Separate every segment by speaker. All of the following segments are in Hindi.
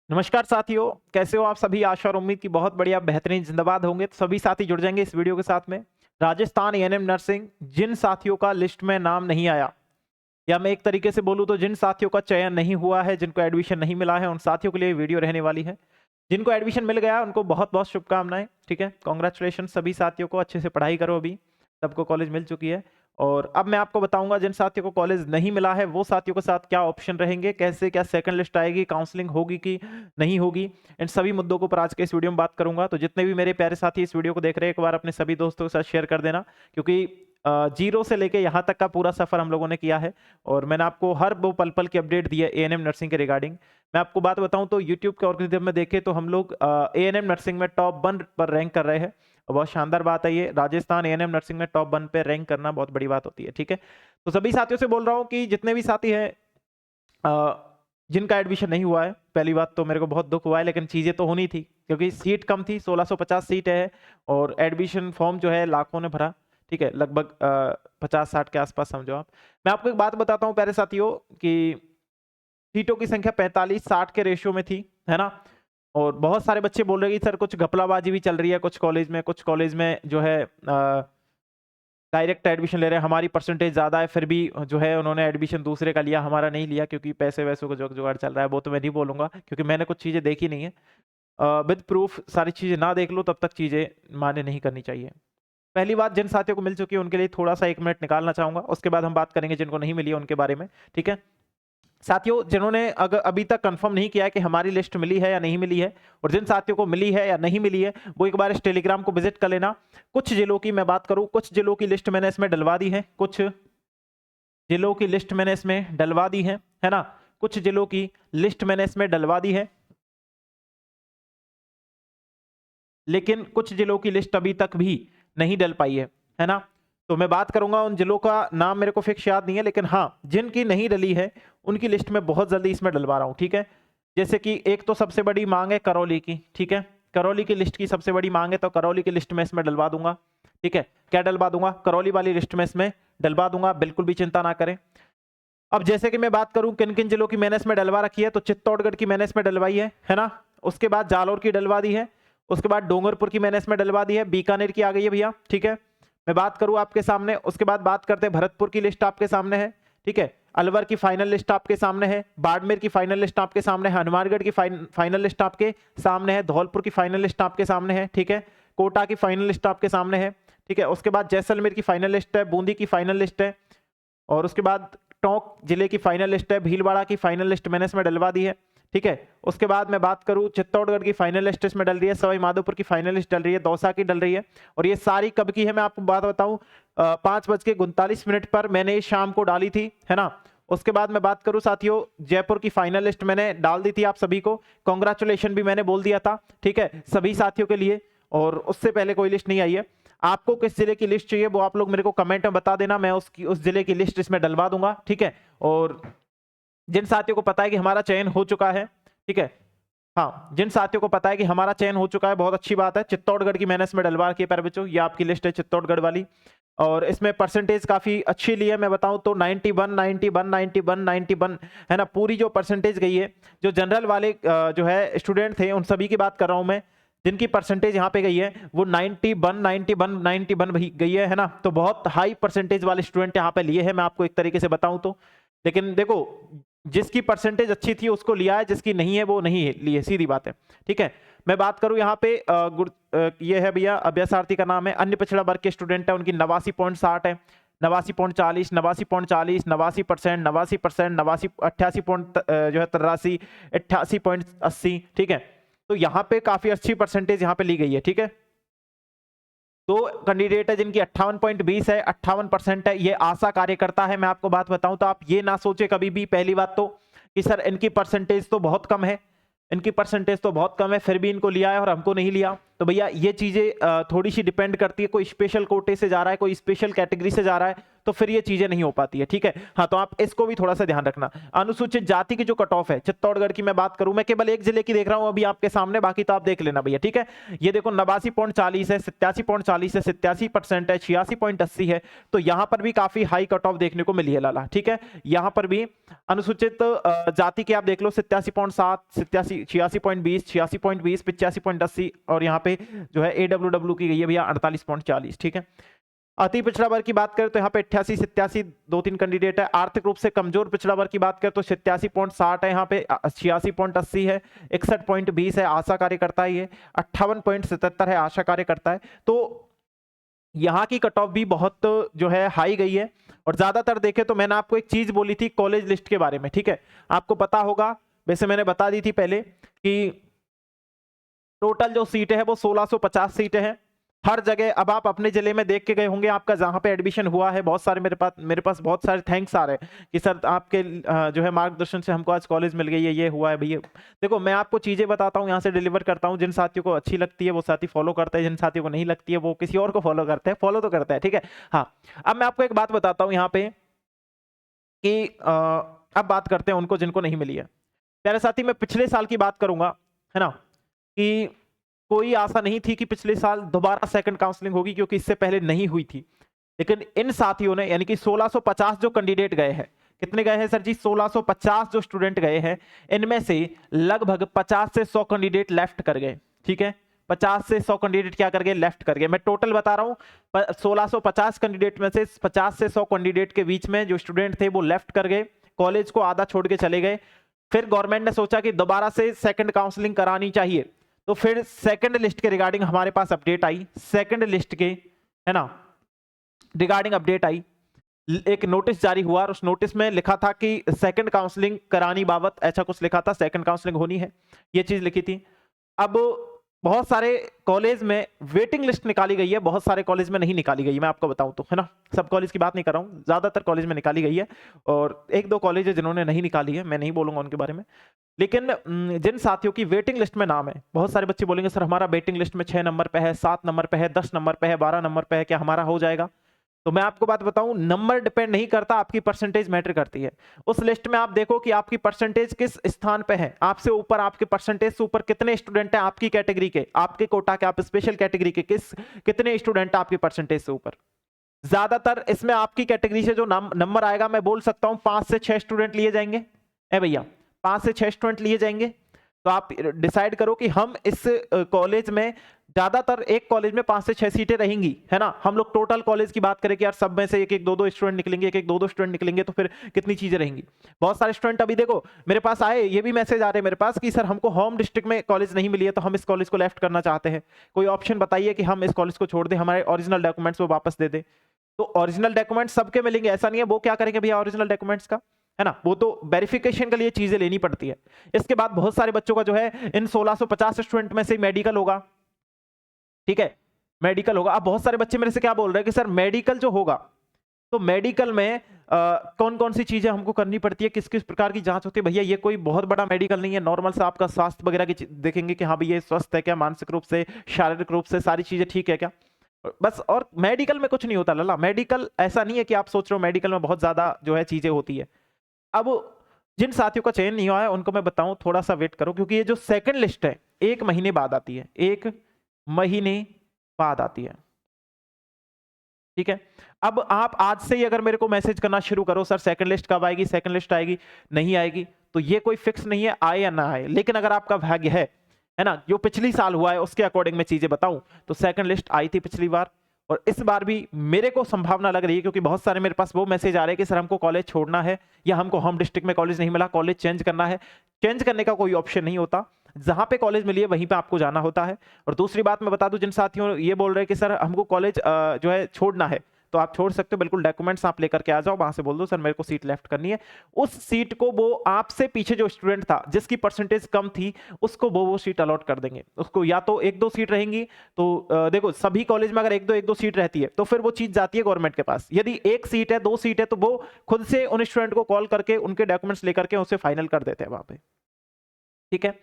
Speaker 1: नमस्कार साथियों, कैसे हो आप सभी? आशा और उम्मीद की बहुत बढ़िया बेहतरीन जिंदाबाद होंगे। तो सभी साथी जुड़ जाएंगे इस वीडियो के साथ में। राजस्थान एएनएम नर्सिंग, जिन साथियों का लिस्ट में नाम नहीं आया, या मैं एक तरीके से बोलूं तो जिन साथियों का चयन नहीं हुआ है, जिनको एडमिशन नहीं मिला है, उन साथियों के लिए वीडियो रहने वाली है। जिनको एडमिशन मिल गया उनको बहुत बहुत शुभकामनाएं। ठीक है, कॉन्ग्रेचुलेशन सभी साथियों को। अच्छे से पढ़ाई करो, अभी सबको कॉलेज मिल चुकी है। और अब मैं आपको बताऊंगा जिन साथियों को कॉलेज नहीं मिला है वो साथियों के साथ क्या ऑप्शन रहेंगे, कैसे क्या सेकंड लिस्ट आएगी, काउंसलिंग होगी कि नहीं होगी, इन सभी मुद्दों को पर आज के इस वीडियो में बात करूंगा। तो जितने भी मेरे प्यारे साथी इस वीडियो को देख रहे हैं, एक बार अपने सभी दोस्तों के साथ शेयर कर देना, क्योंकि जीरो से लेके यहाँ तक का पूरा सफर हम लोगों ने किया है और मैंने आपको हर वो पल पल की अपडेट दी है एएनएम नर्सिंग के रिगार्डिंग। मैं आपको बात बताऊं तो यूट्यूब के ऑर्गेनिज्म में देखें तो हम लोग एएनएम नर्सिंग में टॉप 1 पर रैंक कर रहे हैं। बहुत शानदार बात है ये। राजस्थान एएनएम नर्सिंग में टॉप 1 पे रैंक करना बहुत बड़ी बात होती है। ठीक है, तो सभी साथियों से बोल रहा हूँ कि जितने भी साथी हैं जिनका एडमिशन नहीं हुआ है, पहली बात तो मेरे को बहुत दुख हुआ है, लेकिन चीजें तो होनी थी क्योंकि सीट कम थी, 1650 सीट है और एडमिशन फॉर्म जो है लाखों ने भरा। ठीक है, लगभग 50-60 के आसपास समझो आप। मैं आपको एक बात बताता हूँ प्यारे साथियों कि सीटों की संख्या 45-60 के रेशियो में थी, है ना। और बहुत सारे बच्चे बोल रहे हैं कि सर कुछ घपलाबाजी भी चल रही है कुछ कॉलेज में जो है डायरेक्ट एडमिशन ले रहे हैं, हमारी परसेंटेज ज़्यादा है फिर भी जो है उन्होंने एडमिशन दूसरे का लिया, हमारा नहीं लिया क्योंकि पैसे वैसों का जो जुगाड़ चल रहा है। वो तो मैं नहीं बोलूंगा क्योंकि मैंने कुछ चीज़ें देखी नहीं है। विद प्रूफ सारी चीज़ें ना देख लो तब तक चीज़ें मान्य नहीं करनी चाहिए। पहली बात, जिन साथियों को मिल चुकी है उनके लिए थोड़ा सा 1 मिनट निकालना चाहूंगा, उसके बाद हम बात करेंगे जिनको नहीं मिली है उनके बारे में। ठीक है साथियों, जिन्होंने अगर अभी तक कंफर्म नहीं किया है कि हमारी लिस्ट मिली है या नहीं मिली है, और जिन साथियों को मिली है या नहीं मिली है, वो एक बार इस टेलीग्राम को विजिट कर लेना। कुछ जिलों की मैं बात करूं, कुछ जिलों की लिस्ट मैंने इसमें डलवा दी है, कुछ जिलों की लिस्ट मैंने इसमें डलवा दी है ना। कुछ जिलों की लिस्ट मैंने इसमें डलवा दी है, लेकिन कुछ जिलों की लिस्ट अभी तक भी नहीं डल पाई है ना। तो मैं बात करूंगा, उन जिलों का नाम मेरे को फिक्स याद नहीं है, लेकिन हाँ जिनकी नहीं डली है उनकी लिस्ट में बहुत जल्दी इसमें डलवा रहा हूं। ठीक है, जैसे कि एक तो सबसे बड़ी मांग है करौली की। ठीक है, करौली की लिस्ट की सबसे बड़ी मांग है, तो करौली की लिस्ट में इसमें डलवा दूंगा। ठीक है, क्या डलवा दूंगा? करौली वाली लिस्ट में इसमें डलवा दूंगा, बिल्कुल भी चिंता ना करें। अब जैसे कि मैं बात करूं किन किन जिलों की मैंने इसमें डलवा रखी है, तो चित्तौड़गढ़ की मैंने इसमें डलवाई है ना। उसके बाद जालोर की डलवा दी है, उसके बाद डोंगरपुर की मैंने इसमें डलवा दी है, बीकानेर की आ गई है भैया। ठीक है, मैं बात करूं आपके सामने, उसके बाद बात करते हैं भरतपुर की लिस्ट आपके सामने है। ठीक है, अलवर की फाइनल लिस्ट आपके सामने है, बाड़मेर की फाइनल लिस्ट आपके सामने है, हनुमानगढ़ की फाइनल लिस्ट आपके सामने है, धौलपुर की फाइनल लिस्ट आपके सामने है। ठीक है, कोटा की फाइनल लिस्ट आपके सामने है। ठीक है, उसके बाद जैसलमेर की फाइनल लिस्ट है, बूंदी की फाइनल लिस्ट है, और उसके बाद टोंक जिले की फाइनल लिस्ट है, भीलवाड़ा की फाइनल लिस्ट मैंने इसमें डलवा दी है। ठीक है, उसके बाद मैं बात करूं चित्तौड़गढ़ की फाइनल लिस्ट इसमें डल रही है, सवाई माधोपुर की फाइनल लिस्ट डल रही है, दौसा की डल रही है। और ये सारी कब की है मैं आपको बात बताऊं, 5:39 पर मैंने शाम को डाली थी, है ना। उसके बाद मैं बात करूं साथियों, जयपुर की फाइनल लिस्ट मैंने डाल दी थी आप सभी को, कॉन्ग्रेचुलेशन भी मैंने बोल दिया था। ठीक है, सभी साथियों के लिए, और उससे पहले कोई लिस्ट नहीं आई है। आपको किस जिले की लिस्ट चाहिए वो आप लोग मेरे को कमेंट में बता देना, मैं उस जिले की लिस्ट इसमें डलवा दूंगा। ठीक है, और जिन साथियों को पता है कि हमारा चयन हो चुका है, ठीक है, हाँ जिन साथियों को पता है कि हमारा चयन हो चुका है, बहुत अच्छी बात है। चित्तौड़गढ़ की मैंने इसमें डलवा रखी है प्यारे बच्चों, ये आपकी लिस्ट है चित्तौड़गढ़ वाली, और इसमें परसेंटेज काफी अच्छी ली है। मैं बताऊं तो 91 91 91 91 है ना, पूरी जो परसेंटेज गई है। जो जनरल वाले जो है स्टूडेंट थे उन सभी की बात कर रहा हूं मैं, जिनकी परसेंटेज यहाँ पे गई है वो 91 91 91 गई है ना। तो बहुत हाई परसेंटेज वाले स्टूडेंट यहाँ पे लिए हैं, मैं आपको एक तरीके से बताऊं तो। लेकिन देखो, जिसकी परसेंटेज अच्छी थी उसको लिया है, जिसकी नहीं है वो नहीं ली है, सीधी बात है। ठीक है, मैं बात करूं यहाँ पे ये है भैया अभ्यासार्थी का नाम है, अन्य पिछड़ा वर्ग के स्टूडेंट है, उनकी 89.60 है, 89.40 89.40 89%, 89%, 88 जो है 83 88.80। ठीक है, तो यहाँ पे काफी अच्छी परसेंटेज यहाँ पे ली गई है। ठीक है, दो कैंडिडेट है जिनकी 58.20 है, 58% है, ये आशा कार्यकर्ता है। मैं आपको बात बताऊं तो आप ये ना सोचे कभी भी, पहली बात तो कि सर इनकी परसेंटेज तो बहुत कम है, इनकी परसेंटेज तो बहुत कम है फिर भी इनको लिया है और हमको नहीं लिया। तो भैया ये चीजें थोड़ी सी डिपेंड करती है, कोई स्पेशल कोटे से जा रहा है, कोई स्पेशल कैटेगरी से जा रहा है, तो फिर ये चीजें नहीं हो पाती है, ठीक है। हाँ, तो आप इसको भी थोड़ा सा ध्यान रखना। अनुसूचित जाति की जो कट ऑफ है चित्तौड़गढ़ की मैं बात करूं, मैं केवल एक जिले की देख रहा हूं अभी आपके सामने, बाकी तो आप देख लेना भैया, ठीक है। ये देखो 89.40 है, 87.40 है, 87% है, 86.80 है। तो यहां पर भी काफी हाई कट ऑफ देखने को मिली है लाला, ठीक है। यहां पर भी अनुसूचित जाति के आप देख लो 87.7, 86.20, 86.20, 85.80 और यहाँ पे जो है AWW की गई है भैया 48.40, ठीक है। अति पिछड़ा वर्ग की बात करें तो यहाँ पे 88, 87 2-3 कैंडिडेट है। आर्थिक रूप से कमजोर पिछड़ा वर्ग की बात करें तो 87.60 है, यहाँ पे 86.80 है, 61.20 है, आशा कार्यकर्ता है, ये 58.77 है, आशा कार्यकर्ता है। तो यहाँ की कट ऑफ भी बहुत जो है हाई गई है। और ज्यादातर देखे तो मैंने आपको एक चीज बोली थी कॉलेज लिस्ट के बारे में, ठीक है। आपको पता होगा, वैसे मैंने बता दी थी पहले कि टोटल जो सीटें है वो 1650 सीटें हैं हर जगह। अब आप अपने जिले में देख के गए होंगे आपका जहां पे एडमिशन हुआ है, बहुत सारे मेरे पास बहुत सारे थैंक्स आ रहे हैं कि सर आपके जो है मार्गदर्शन से हमको आज कॉलेज मिल गई है, ये हुआ है भैया। देखो मैं आपको चीजें बताता हूँ, यहाँ से डिलीवर करता हूँ, जिन साथियों को अच्छी लगती है वो साथी फॉलो करते हैं, जिन साथियों को नहीं लगती है वो किसी और को फॉलो करते हैं, फॉलो तो करते हैं, ठीक है। हाँ, अब मैं आपको एक बात बताता हूँ यहाँ पे कि अब बात करते हैं उनको जिनको नहीं मिली है। प्यारे साथी, मैं पिछले साल की बात करूंगा, है ना, कि कोई आशा नहीं थी कि पिछले साल दोबारा सेकंड काउंसलिंग होगी, क्योंकि इससे पहले नहीं हुई थी। लेकिन इन साथियों ने, यानी कि 1650 जो कैंडिडेट गए हैं, कितने गए हैं सर जी? 1650 जो स्टूडेंट गए हैं, इनमें से लगभग 50 से 100 कैंडिडेट लेफ्ट कर गए, ठीक है। 50 से 100 कैंडिडेट क्या कर गए? लेफ्ट कर गए। मैं टोटल बता रहा हूं, 1650 कैंडिडेट में से 50 से 100 कैंडिडेट के बीच में जो स्टूडेंट थे वो लेफ्ट कर गए, कॉलेज को आधा छोड़ के चले गए। फिर गवर्नमेंट ने सोचा कि दोबारा से सेकंड काउंसलिंग करानी चाहिए, तो फिर सेकंड लिस्ट के रिगार्डिंग हमारे पास अपडेट आई, सेकंड लिस्ट के, है ना, रिगार्डिंग अपडेट आई, एक नोटिस जारी हुआ और उस नोटिस में लिखा था कि सेकंड काउंसलिंग करानी बाबत ऐसा कुछ लिखा था, सेकंड काउंसलिंग होनी है, ये चीज लिखी थी। अब बहुत सारे कॉलेज में वेटिंग लिस्ट निकाली गई है, बहुत सारे कॉलेज में नहीं निकाली गई, मैं आपको बताऊं तो, है ना। सब कॉलेज की बात नहीं कर रहा हूं, ज्यादातर कॉलेज में निकाली गई है और एक दो कॉलेज है जिन्होंने नहीं निकाली है, मैं नहीं बोलूंगा उनके बारे में। लेकिन जिन साथियों की वेटिंग लिस्ट में नाम है, बहुत सारे बच्चे बोलेंगे सर हमारा वेटिंग लिस्ट में 6 नंबर पे है, 7 नंबर पे है, 10 नंबर पे है, 12 नंबर पे है, क्या हमारा हो जाएगा? तो मैं आपको बात बताऊं, नंबर डिपेंड नहीं करता, आपकी परसेंटेज मैटर करती है। उस लिस्ट में आप देखो कि आपकी परसेंटेज किस स्थान पे है, आपसे ऊपर, आपके परसेंटेज से ऊपर कितने स्टूडेंट हैं आपकी कैटेगरी के, आपके कोटा के, आप स्पेशल कैटेगरी के, कितने स्टूडेंट आपकी परसेंटेज से ऊपर। ज्यादातर इसमें आपकी कैटेगरी से जो नंबर आएगा, मैं बोल सकता हूं 5 से 6 स्टूडेंट लिए जाएंगे। ए भैया, 5 से 6 स्टूडेंट लिए जाएंगे। तो आप डिसाइड करो कि हम इस कॉलेज में, ज्यादातर एक कॉलेज में 5 से 6 सीटें रहेंगी, है ना। हम लोग टोटल कॉलेज की बात करें कि यार सब में से एक एक दो दो स्टूडेंट निकलेंगे, एक एक दो दो स्टूडेंट निकलेंगे, तो फिर कितनी चीजें रहेंगी। बहुत सारे स्टूडेंट अभी देखो मेरे पास आए, ये भी मैसेज आ रहे हैं मेरे पास कि सर हमको होम डिस्ट्रिक्ट में कॉलेज नहीं मिली है, तो हम इस कॉलेज को लेफ्ट करना चाहते हैं, कोई ऑप्शन बताइए कि हम इस कॉलेज को छोड़ दें, हमारे ओरिजिनल डॉक्यूमेंट्स वो वापस दे दें। तो ओरिजिनल डॉक्यूमेंट्स सबके मिलेंगे ऐसा नहीं है, वो क्या करेंगे भैया ओरिजिनल डॉक्यूमेंट्स का, है ना, वो तो वेरिफिकेशन के लिए चीजें लेनी पड़ती है। इसके बाद बहुत सारे बच्चों का जो है इन 1650 स्टूडेंट में से मेडिकल होगा, ठीक है, मेडिकल होगा। अब बहुत सारे बच्चे मेरे से क्या बोल रहे हैं कि सर मेडिकल जो होगा, तो मेडिकल में कौन कौन सी चीजें हमको करनी पड़ती है, किस किस प्रकार की जांच होती है? भैया ये कोई बहुत बड़ा मेडिकल नहीं है, नॉर्मल से आपका स्वास्थ्य वगैरह की देखेंगे कि हाँ भैया स्वस्थ है क्या, मानसिक रूप से, शारीरिक रूप से, सारी चीजें ठीक है क्या, बस। और मेडिकल में कुछ नहीं होता लला, मेडिकल ऐसा नहीं है कि आप सोच रहे हो मेडिकल में बहुत ज्यादा जो है चीजें होती है। अब जिन साथियों का चयन नहीं हुआ है उनको मैं बताऊं थोड़ा सा वेट करो, क्योंकि ये जो सेकंड लिस्ट है 1 महीने बाद आती है, 1 महीने बाद आती है, ठीक है। अब आप आज से ही अगर मेरे को मैसेज करना शुरू करो सर सेकंड लिस्ट कब आएगी, सेकंड लिस्ट आएगी, नहीं आएगी, तो ये कोई फिक्स नहीं है आए या ना आए। लेकिन अगर आपका भाग्य है ना, जो पिछली साल हुआ है उसके अकॉर्डिंग मैं चीजें बताऊं तो सेकंड लिस्ट आई थी पिछली बार, और इस बार भी मेरे को संभावना लग रही है, क्योंकि बहुत सारे मेरे पास वो मैसेज आ रहे हैं कि सर हमको कॉलेज छोड़ना है या हमको होम डिस्ट्रिक्ट में कॉलेज नहीं मिला, कॉलेज चेंज करना है। चेंज करने का कोई ऑप्शन नहीं होता, जहां पे कॉलेज मिली है वहीं पे आपको जाना होता है। और दूसरी बात मैं बता दूं, जिन साथियों ये बोल रहे हैं कि सर हमको कॉलेज जो है छोड़ना है, तो आप छोड़ सकते हो, बिल्कुल डॉक्यूमेंट्स आप लेकर के आ जाओ, वहां से बोल दो सर मेरे को सीट लेफ्ट करनी है। उस सीट को वो आपसे पीछे जो स्टूडेंट था जिसकी परसेंटेज कम थी उसको वो सीट अलॉट कर देंगे उसको, या तो 1-2 सीट रहेंगी। तो देखो सभी कॉलेज में अगर 1-2 सीट रहती है तो फिर वो चीज जाती है गवर्नमेंट के पास। यदि 1 सीट है, 2 सीट है, तो वो खुद से उन स्टूडेंट को कॉल करके उनके डॉक्यूमेंट्स लेकर के उसे फाइनल कर देते हैं वहां पे, ठीक है।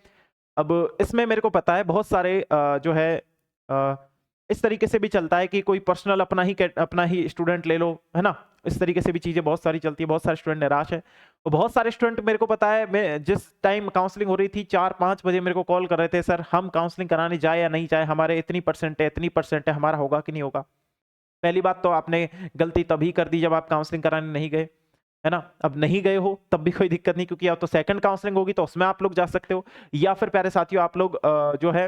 Speaker 1: अब इसमें मेरे को पता है बहुत सारे जो है इस तरीके से भी चलता है कि कोई पर्सनल अपना ही स्टूडेंट ले लो, है ना। इस तरीके से भी चीजें बहुत सारी चलती है, बहुत सारे स्टूडेंट निराश है। और बहुत सारे स्टूडेंट मेरे को पता है, मैं जिस टाइम काउंसलिंग हो रही थी 4-5 बजे मेरे को कॉल कर रहे थे, सर हम काउंसलिंग कराने जाए या नहीं जाए, हमारे इतनी परसेंट है, हमारा होगा कि नहीं होगा। पहली बात तो आपने गलती तभी कर दी जब आप काउंसलिंग कराने नहीं गए, है ना। अब नहीं गए हो तब भी कोई दिक्कत नहीं, क्योंकि अब तो सेकंड काउंसलिंग होगी तो उसमें आप लोग जा सकते हो, या फिर प्यारे साथियों आप लोग जो है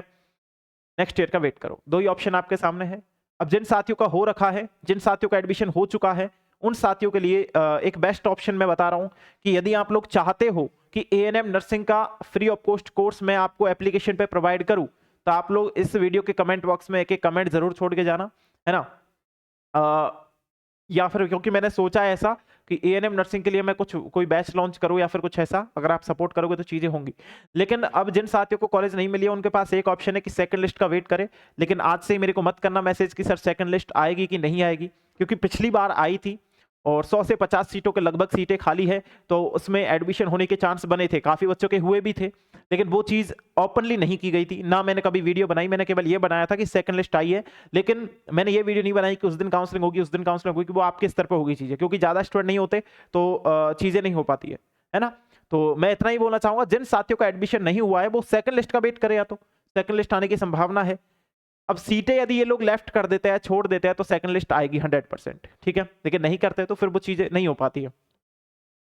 Speaker 1: नेक्स्ट ईयर का वेट करो। दो ही ऑप्शन आपके सामने है। अब जिन साथियों का हो रखा है, जिन साथियों का एडमिशन हो चुका है, उन साथियों के लिए एक बेस्ट ऑप्शन मैं बता रहा हूं कि यदि आप लोग चाहते हो कि एएनएम नर्सिंग का फ्री ऑफ कॉस्ट कोर्स मैं आपको एप्लीकेशन पे प्रोवाइड करूं, तो आप लोग इस वीडियो के कमेंट बॉक्स में एक कमेंट जरूर छोड़ के जाना, है ना। या फिर क्योंकि मैंने सोचा है ऐसा कि एएनएम नर्सिंग के लिए मैं कोई बैच लॉन्च करूं या फिर कुछ ऐसा, अगर आप सपोर्ट करोगे तो चीजें होंगी। लेकिन अब जिन साथियों को कॉलेज नहीं मिली है उनके पास एक ऑप्शन है कि सेकंड लिस्ट का वेट करें। लेकिन आज से ही मेरे को मत करना मैसेज कि सर सेकंड लिस्ट आएगी कि नहीं आएगी, क्योंकि पिछली बार आई थी और 100 से 50 सीटों के लगभग सीटें खाली है, तो उसमें एडमिशन होने के चांस बने थे, काफी बच्चों के हुए भी थे, लेकिन वो चीज ओपनली नहीं की गई थी ना। मैंने कभी वीडियो बनाई, मैंने केवल ये बनाया था कि सेकंड लिस्ट आई है, लेकिन मैंने ये वीडियो नहीं बनाई कि उस दिन काउंसलिंग होगी, उस दिन काउंसलिंग होगी, वो आपके स्तर पर होगी चीजें, क्योंकि ज्यादा स्टूडेंट नहीं होते तो चीजें नहीं हो पाती है ना। तो मैं इतना ही बोलना चाहूंगा, जिन साथियों का एडमिशन नहीं हुआ है वो सेकंड लिस्ट का वेट करें, या तो सेकंड लिस्ट आने की संभावना है। अब सीटें यदि ये लोग लेफ्ट कर देते हैं, छोड़ देते हैं, तो सेकंड लिस्ट आएगी 100%, ठीक है। लेकिन नहीं करते तो फिर वो चीजें नहीं हो पाती है।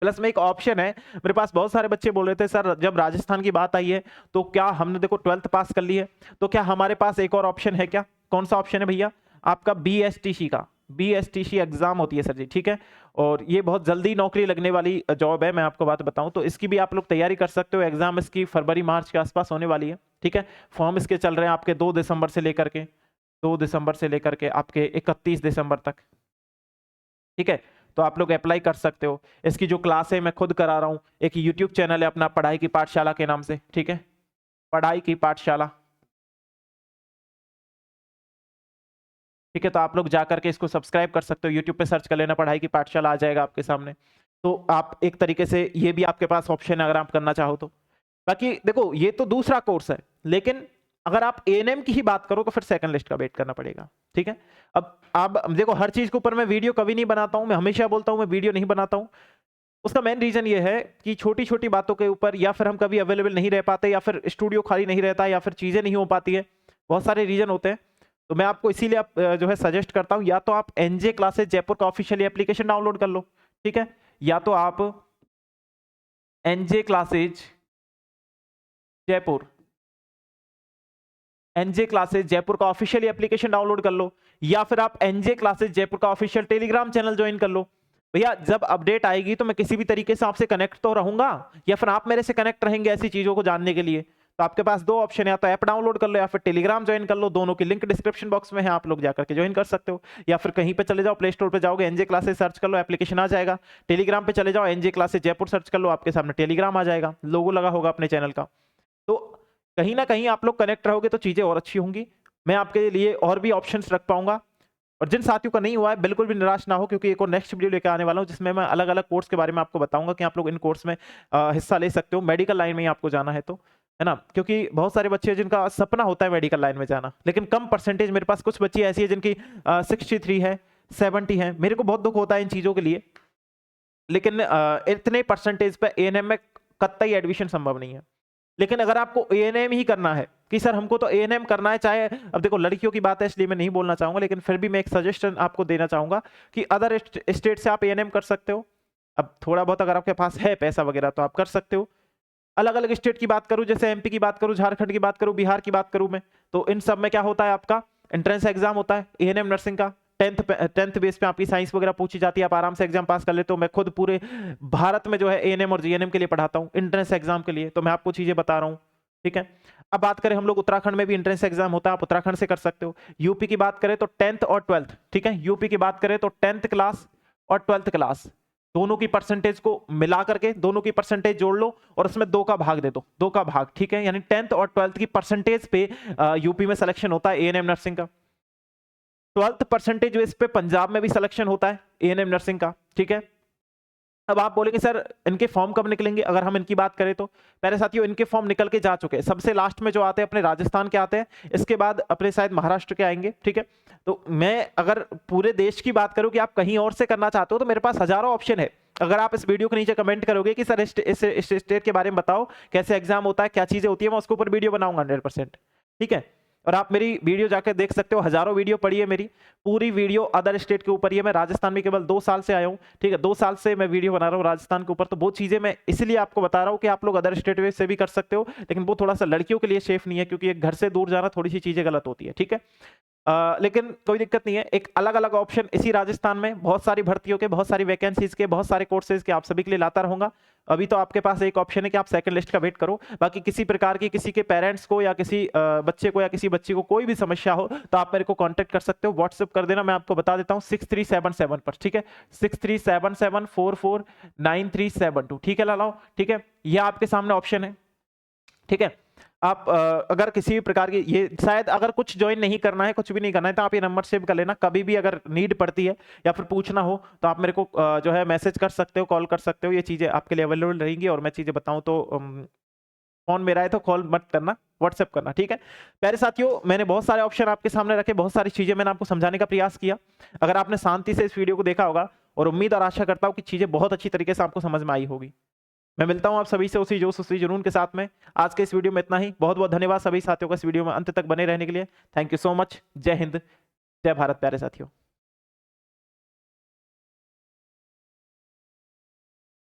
Speaker 1: प्लस में एक ऑप्शन है, मेरे पास बहुत सारे बच्चे बोल रहे थे सर जब राजस्थान की बात आई है तो क्या हमने देखो 12th पास कर ली है, तो क्या हमारे पास एक और ऑप्शन है क्या। कौन सा ऑप्शन है भैया, आपका BSTC का, BSTC एग्जाम होती है सर जी, ठीक है। और ये बहुत जल्दी नौकरी लगने वाली जॉब है, मैं आपको बात बताऊं तो इसकी भी आप लोग तैयारी कर सकते हो। एग्जाम इसकी फरवरी-मार्च के आसपास होने वाली है, ठीक है। फॉर्म इसके चल रहे हैं आपके 2 दिसंबर से लेकर के आपके 31 दिसंबर तक, ठीक है। तो आप लोग अप्लाई कर सकते हो। इसकी जो क्लास है मैं खुद करा रहा हूं, एक यूट्यूब चैनल है अपना पढ़ाई की पाठशाला के नाम से, ठीक है, पढ़ाई की पाठशाला, ठीक है। तो आप लोग जाकर के इसको सब्सक्राइब कर सकते हो, यूट्यूब पे सर्च कर लेना पढ़ाई की पाठशाला, आ जाएगा आपके सामने। तो आप एक तरीके से ये भी आपके पास ऑप्शन है अगर आप करना चाहो तो। बाकी देखो ये तो दूसरा कोर्स है, लेकिन अगर आप एएनएम की ही बात करो तो फिर सेकंड लिस्ट का वेट करना पड़ेगा, ठीक है। अब देखो हर चीज के ऊपर मैं वीडियो कभी नहीं बनाता हूं, मैं हमेशा बोलता हूं मैं वीडियो नहीं बनाता हूं। उसका मेन रीजन ये है कि छोटी छोटी बातों के ऊपर या फिर हम कभी अवेलेबल नहीं रह पाते, या फिर स्टूडियो खाली नहीं रहता, या फिर चीजें नहीं हो पाती है, बहुत सारे रीजन होते हैं। तो मैं आपको इसीलिए जो है सजेस्ट करता हूं, या तो आप एनजे क्लासेस जयपुर का ऑफिशियल एप्लीकेशन डाउनलोड कर लो, ठीक है, या तो आप NJ classes Jaipur NJ classes Jaipur का ऑफिशियल एप्लीकेशन डाउनलोड कर लो, या फिर आप एनजे क्लासेस जयपुर का ऑफिशियल टेलीग्राम चैनल ज्वाइन कर लो। भैया जब अपडेट आएगी तो मैं किसी भी तरीके से आपसे कनेक्ट तो रहूंगा, या फिर आप मेरे से कनेक्ट रहेंगे ऐसी चीजों को जानने के लिए। तो आपके पास दो ऑप्शन है, या तो ऐप डाउनलोड कर लो या फिर टेलीग्राम ज्वाइन कर लो, दोनों की लिंक डिस्क्रिप्शन बॉक्स में है, आप लोग जाकर के ज्वाइन कर सकते हो। या फिर कहीं पे चले जाओ, प्ले स्टोर पे जाओगे, एनजे क्लासेस सर्च कर लो, एप्लीकेशन आ जाएगा। टेलीग्राम पे चले जाओ, एनजे क्लासेस जयपुर सर्च कर लो, आपके सामने टेलीग्राम आ जाएगा, लोगो लगा होगा अपने चैनल का। तो कहीं ना कहीं आप लोग कनेक्ट रहोगे तो चीजें और अच्छी होंगी, मैं आपके लिए और भी ऑप्शंस रख पाऊंगा। और जिन साथियों का नहीं हुआ है बिल्कुल भी निराश ना हो, क्योंकि एक और नेक्स्ट वीडियो लेकर आने वाला हूं जिसमें मैं अलग अलग कोर्स के बारे में आपको बताऊंगा कि आप लोग इन कोर्स में हिस्सा ले सकते हो, मेडिकल लाइन में ही आपको जाना है तो, है ना। क्योंकि बहुत सारे बच्चे जिनका सपना होता है मेडिकल लाइन में जाना, लेकिन कम परसेंटेज, मेरे पास कुछ बच्चे ऐसी है जिनकी 63 है, 70 है, मेरे को बहुत दुख होता है इन चीजों के लिए, लेकिन इतने परसेंटेज पे एएनएम में कतई एडमिशन संभव नहीं है। लेकिन अगर आपको एएनएम ही करना है कि सर हमको तो एएनएम करना है, चाहे अब देखो लड़कियों की बात है इसलिए मैं नहीं बोलना चाहूंगा, लेकिन फिर भी मैं एक सजेशन आपको देना चाहूंगा कि अदर स्टेट से आप एएनएम कर सकते हो। अब थोड़ा बहुत अगर आपके पास है पैसा वगैरह तो आप कर सकते हो। अलग अलग स्टेट की बात करूं, जैसे एमपी की बात करूं, झारखंड की बात करूं, बिहार की बात करूं मैं, तो इन सब में क्या होता है, आपका एंट्रेंस एग्जाम होता है एएनएम नर्सिंग का। टेंथ बेस पे आपकी साइंस वगैरह पूछी जाती है, आप आराम से एग्जाम पास कर लेते हो। मैं खुद पूरे भारत में जो है एएनएम और जीएनएम के लिए पढ़ाता हूँ, एंट्रेंस एग्जाम के लिए, तो मैं आपको चीजें बता रहा हूँ, ठीक है। अब बात करें हम लोग उत्तराखंड में भी एंट्रेंस एग्जाम होता है, आप उत्तराखंड से कर सकते हो। यूपी की बात करें तो 10th और 12th, ठीक है, यूपी की बात करें तो 10th क्लास और 12th क्लास दोनों की परसेंटेज को मिला करके, दोनों की परसेंटेज जोड़ लो और उसमें 2 का भाग दे दो, 2 का भाग, ठीक है। यानी 10th और 12th की परसेंटेज पे यूपी में सिलेक्शन होता है एएनएम नर्सिंग का। 12th परसेंटेज बेस पे पंजाब में भी सिलेक्शन होता है एएनएम नर्सिंग का, ठीक है। अब आप बोलेंगे सर इनके फॉर्म कब निकलेंगे, अगर हम इनकी बात करें तो प्यारे साथियों इनके फॉर्म निकल के जा चुके हैं। सबसे लास्ट में जो आते हैं अपने राजस्थान के आते हैं, इसके बाद अपने शायद महाराष्ट्र के आएंगे, ठीक है। तो मैं अगर पूरे देश की बात करूं कि आप कहीं और से करना चाहते हो तो मेरे पास हजारों ऑप्शन है। अगर आप इस वीडियो के नीचे कमेंट करोगे कि सर इस स्टेट के बारे में बताओ, कैसे एग्जाम होता है, क्या चीजें होती है, मैं उसके ऊपर वीडियो बनाऊंगा 100%, ठीक है। और आप मेरी वीडियो जाकर देख सकते हो, हजारों वीडियो पड़ी है मेरी, पूरी वीडियो अदर स्टेट के ऊपर ही है। मैं राजस्थान में केवल 2 साल से आया हूँ, ठीक है, 2 साल से मैं वीडियो बना रहा हूँ राजस्थान के ऊपर। तो वो चीजें मैं इसलिए आपको बता रहा हूँ कि आप लोग अदर स्टेट से भी कर सकते हो, लेकिन वो थोड़ा सा लड़कियों के लिए सेफ नहीं है, क्योंकि एक घर से दूर जाना थोड़ी सी चीजें गलत होती है, ठीक है। लेकिन कोई दिक्कत नहीं है, एक अलग अलग ऑप्शन इसी राजस्थान में बहुत सारी भर्तियों के, बहुत सारी वैकेंसीज के, बहुत सारे कोर्सेज के आप सभी के लिए लाता रहूंगा। अभी तो आपके पास एक ऑप्शन है कि आप सेकंड लिस्ट का वेट करो। बाकी किसी प्रकार की किसी के पेरेंट्स को या किसी बच्चे को या किसी बच्ची को कोई भी समस्या हो तो आप मेरे को कांटेक्ट कर सकते हो, व्हाट्सएप कर देना, मैं आपको बता देता हूँ 6377 पर, ठीक है, 6377449372, ठीक है लालाओ, ठीक है। ये आपके सामने ऑप्शन है, ठीक है। आप अगर किसी भी प्रकार की, ये शायद अगर कुछ ज्वाइन नहीं करना है, कुछ भी नहीं करना है, तो आप ये नंबर सेव कर लेना। कभी भी अगर नीड पड़ती है या फिर पूछना हो तो आप मेरे को जो है मैसेज कर सकते हो, कॉल कर सकते हो, ये चीजें आपके लिए अवेलेबल रहेंगी। और मैं चीजें बताऊं तो फोन मेरा है तो कॉल मत करना, व्हाट्सएप करना, ठीक है। प्यारे साथियों मैंने बहुत सारे ऑप्शन आपके सामने रखे, बहुत सारी चीजें मैंने आपको समझाने का प्रयास किया। अगर आपने शांति से इस वीडियो को देखा होगा, और उम्मीद और आशा करता हूँ कि चीजें बहुत अच्छी तरीके से आपको समझ में आई होगी। मैं मिलता हूं आप सभी से उसी जोश उसी जुनून के साथ में। आज के इस वीडियो में इतना ही। बहुत बहुत धन्यवाद सभी साथियों का इस वीडियो में अंत तक बने रहने के लिए। Thank you so much. जय हिंद, जय भारत प्यारे साथियों।